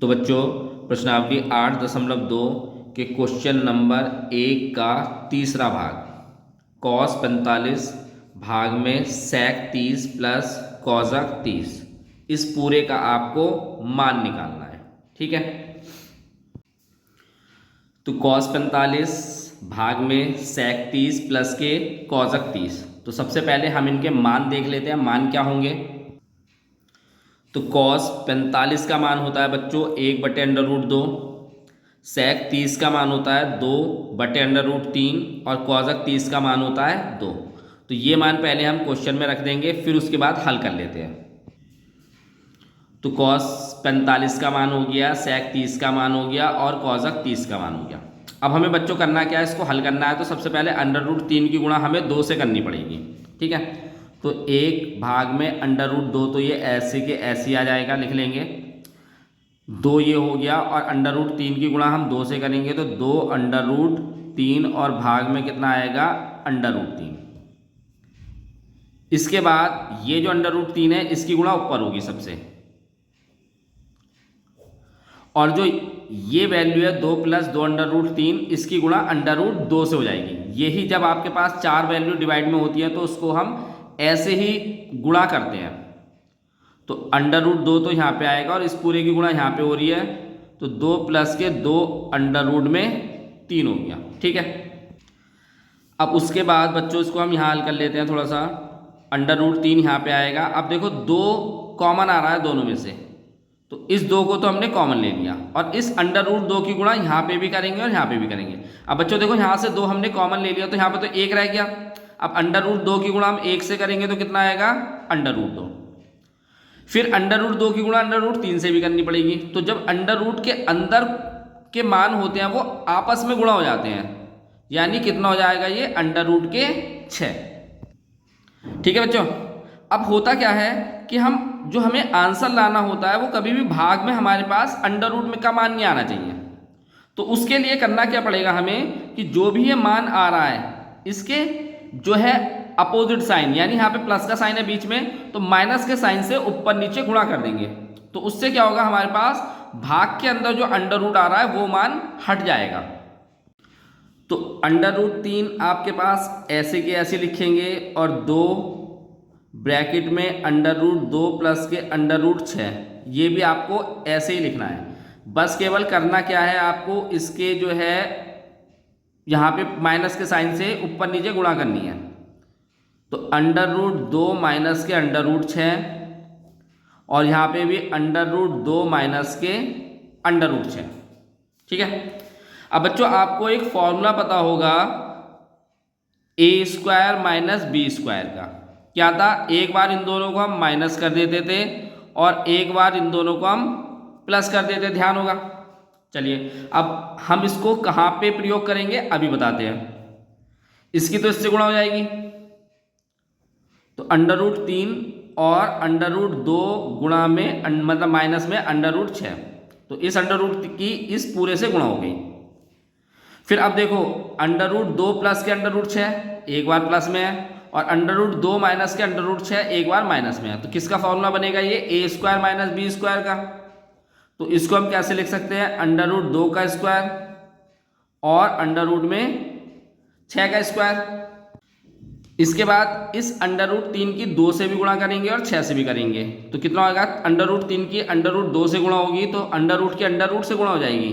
तो बच्चों प्रश्नावली 8.2 के क्वेश्चन नंबर 1 का तीसरा भाग कॉस 45 भाग में सेक 30 प्लस कॉजक 30, इस पूरे का आपको मान निकालना है। ठीक है, तो कॉस 45 भाग में सेक 30 प्लस के कॉजक 30, तो सबसे पहले हम इनके मान देख लेते हैं। मान क्या होंगे? तो कॉस 45 का मान होता है बच्चों 1/√2, सेक 30 का मान होता है 2/√3 और कॉजक 30 का मान होता है 2। तो ये मान पहले हम क्वेश्चन में रख देंगे, फिर उसके बाद हल कर लेते हैं। तो कॉस 45 का मान हो गया, सेक 30 का मान हो गया और कॉजक 30 का मान हो गया। अब हमें बच्चों करना क्या है, इसको हल करना है। तो सबसे पहले √3 की गुणा हमें 2 से करनी पड़ेगी। ठीक है, तो 1 भाग में √2, तो ये ऐसे के ऐसे आ जाएगा, लिख लेंगे 2 ये हो गया, और √3 की गुणा हम 2 से करेंगे तो 2√3 और भाग में कितना आएगा √3। इसके बाद ये जो √3 है इसकी गुणा ऊपर होगी सबसे, और जो ये वैल्यू है 2 + 2√3 इसकी गुणा √2 से हो जाएगी। यही जब आपके पास 4 वैल्यू डिवाइड में होती है तो उसको हम ऐसे ही गुणा करते हैं। तो √2 तो यहाँ पे आएगा और इस पूरे की गुणा यहाँ पे हो रही है, तो 2 + के 2 √3 हो गया। ठीक है, अब उसके बाद बच्चों इसको हम यहाँ हल कर लेते हैं थोड़ा सा। √3 यहाँ पे आएगा। अब देखो 2 कॉमन आ रहा है दोनों में से, तो इस 2 को तो हमने कॉमन ले लिया, और इस √2 की गुणा यहाँ पे भी करेंगे और यहाँ पे भी करेंगे। अब बच्चों देखो यहाँ से 2 हमने कॉमन ले लिया तो यहाँ पे तो 1 रह गया। अब √2 की गुणा हम 1 से करेंगे तो कितना आएगा √2। फिर √2 की गुणा √3 से भी करनी पड़ेगी। तो जब √ के अंदर के मान होते हैं वो आपस में गुणा हो जाते हैं, यानी कितना हो जाएगा ये √ के 6। ठीक है बच्चों, अब होता क्या है कि हमें आंसर लाना होता है वो कभी भी भाग में हमारे पास √ में का मान नहीं आना चाहिए। तो उसके लिए करना क्या पड़ेगा हमें कि जो भी ये मान आ रहा है इसके जो है अपोजिट साइन, यानी यहाँ पे प्लस का साइन है बीच में, तो माइनस के साइन से ऊपर नीचे गुणा कर देंगे। तो उससे क्या होगा, हमारे पास भाग के अंदर जो √ आ रहा है वो मान हट जाएगा। तो √3 आपके पास ऐसे के ऐसे लिखेंगे, और 2 ब्रैकेट में √2 प्लस के √6, ये भी आपको ऐसे ही लिखना है। बस केवल करना क्या है, आपको इसके जो है यहाँ पे माइनस के साइन से ऊपर नीचे गुणा करनी है। तो √2 माइनस के √6, और यहाँ पे भी √2 माइनस के √6। ठीक है, अब बच्चों आपको एक फॉर्मूला पता होगा a² - b² का। क्या था, एक बार इन दोनों को हम माइनस कर देते थे और एक बार इन दोनों को हम प्लस कर देते, ध्यान होगा। चलिए अब हम इसको कहाँ पे प्रयोग करेंगे अभी बताते हैं। इसकी तो इससे गुणा हो जाएगी, तो √3 और √2 गुणा में मतलब माइनस में √6, तो इस √ की इस पूरे से गुणा हो गई। फिर अब देखो √2 प्लस के √6 एक बार प्लस में है, और √2 माइनस के √6 एक बार माइनस में है। तो किसका फॉर्मूला बनेगा ये a² - b² का। तो इसको हम कैसे लिख सकते हैं, √2 का स्क्वायर और √ में 6 का स्क्वायर। इसके बाद इस √3 की 2 से भी गुणा करेंगे और 6 से भी करेंगे, तो कितना होगा, √3 की √2 से गुणा होगी तो √ की √ से गुणा हो जाएगी,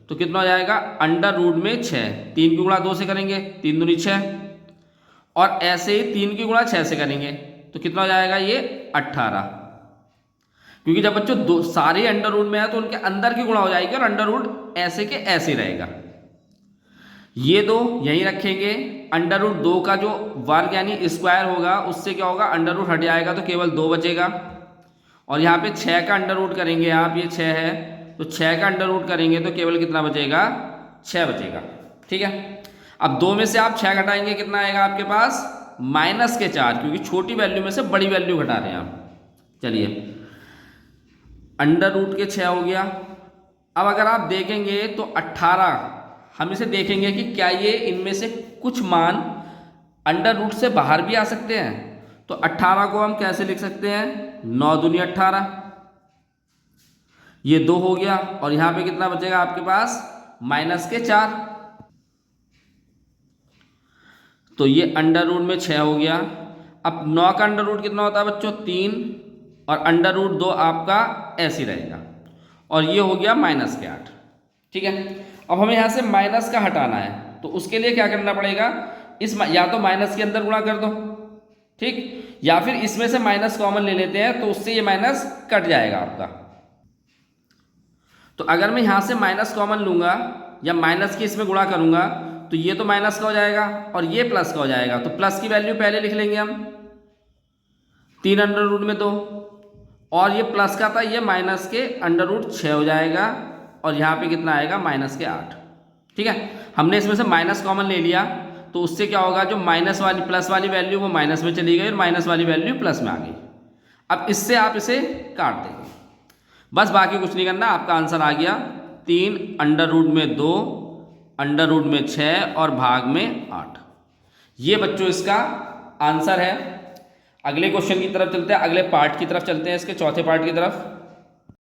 तो कितना हो जाएगा √ में 6। 3 की गुणा 2 से करेंगे, 3 दूनी 6, और ऐसे ही 3 की गुणा 6 से करेंगे तो कितना हो जाएगा ये 18। क्योंकि जब बच्चों दो सारे √ में है तो उनके अंदर की गुणा हो जाएगी और √ ऐसे के ऐसे रहेगा। ये 2 यहीं रखेंगे, √2 का जो वर्ग यानी स्क्वायर होगा उससे क्या होगा √ हट जाएगा तो केवल 2 बचेगा, और यहाँ पे 6 का √ करेंगे आप, ये 6 है तो 6 का √ करेंगे तो केवल कितना बचेगा 6 बचेगा। ठीक है, अब 2 में से आप 6 घटाएंगे, कितना आएगा आपके पास -4, क्योंकि छोटी वैल्यू में से बड़ी वैल्यू घटा रहे हैं आप। चलिए √ के 6 हो गया। अब अगर आप देखेंगे तो 18, हम इसे देखेंगे कि क्या ये इनमें से कुछ मान √ से बाहर भी आ सकते हैं। तो 18 को हम कैसे लिख सकते हैं, 9 दूनी 18, ये 2 हो गया और यहाँ पे कितना बचेगा आपके पास -4। तो ये अंडर रूट में 6 हो गया। अब 9 का अंडर रूट कितना होता है बच्चों 3 और अंडर रूट 2 आपका ऐसे ही रहेगा और ये हो गया -8। ठीक है, अब हमें यहाँ से माइनस का हटाना है तो उसके लिए क्या करना पड़ेगा, इस या तो माइनस के अंदर गुणा कर दो, ठीक, या फिर इसमें से माइनस कॉमन ले लेते हैं तो उससे ये माइनस कट जाएगा आपका। तो अगर मैं यहाँ से माइनस कॉमन लूँगा या माइनस के इसमें गुणा करूँगा तो ये तो माइनस का हो जाएगा और ये प्लस का हो जाएगा। तो प्लस की वैल्यू पहले लिख लेंगे हम 3 अंडर रूट में 2 और ये प्लस का था, ये माइनस के अंडर रूट 6 हो जाएगा और यहाँ पे कितना आएगा -8। ठीक है, हमने इसमें से माइनस कॉमन ले लिया तो उससे क्या होगा, जो माइनस वाली प्लस वाली वैल्यू वो माइनस में चली गई और माइनस वाली वैल्यू प्लस में आ गई। अब इससे आप इसे काट देंगे, बस बाकी कुछ नहीं करना, आपका आंसर आ गया 3 अंडर रूट में 2 अंडर रूट में 6 और भाग में 8। ये बच्चों इसका आंसर है। अगले क्वेश्चन की तरफ चलते हैं, अगले पार्ट की तरफ चलते हैं, इसके चौथे पार्ट की तरफ।